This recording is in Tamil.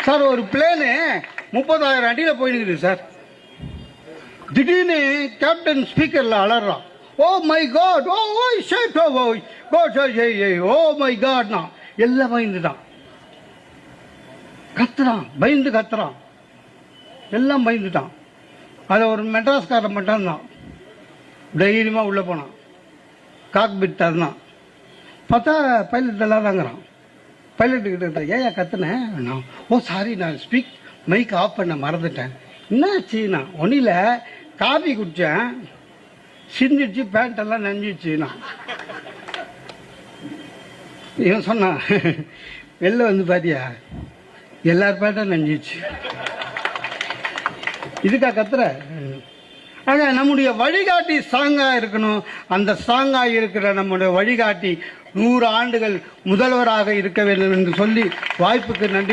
சார் ஒரு பிளேனு 30,000 அடியில் போயிடுது சார். திடீர்னு கேப்டன் ஸ்பீக்கரில் அலறான், ஓ மை காட், ஓ ஓய் ஷேட், ஓ ஓய் காட், ஓ மை காட்னா எல்லாம் பயந்துட்டான். கத்துறான், பயந்து கத்துறான், எல்லாம் பயந்துட்டான். அதில் ஒரு மெட்ராஸ்காரன் மட்டும் தான் தைரியமாக உள்ளே போனான். காக்பிட் தரணும் பார்த்தா பைலட் எல்லாம் தாங்கிறான். பைலட்டுக்கிட்ட ஏன் கத்துனேன்? நான் ஓ சாரி, நான் மைக் ஆஃப் பண்ண மறந்துட்டேன். என்னாச்சுண்ணா? ஒன்றும் இல்லை, காஃபி குடித்தேன், சிந்திச்சு பேண்ட்டெல்லாம் நனைஞ்சிச்சுண்ணா. இவன் சொன்னான், வெளில வந்து பாத்தியா எல்லார் பேண்ட்டும் நனைஞ்சிச்சு, இதுக்கா கத்துற? ஆக நம்முடைய வழிகாட்டி ஸ்ட்ராங்காக இருக்கணும். அந்த ஸ்ட்ராங்காக இருக்கிற நம்முடைய வழிகாட்டி 100 ஆண்டுகள் முதல்வராக இருக்க வேண்டும் என்று சொல்லி வாய்ப்புக்கு நன்றி.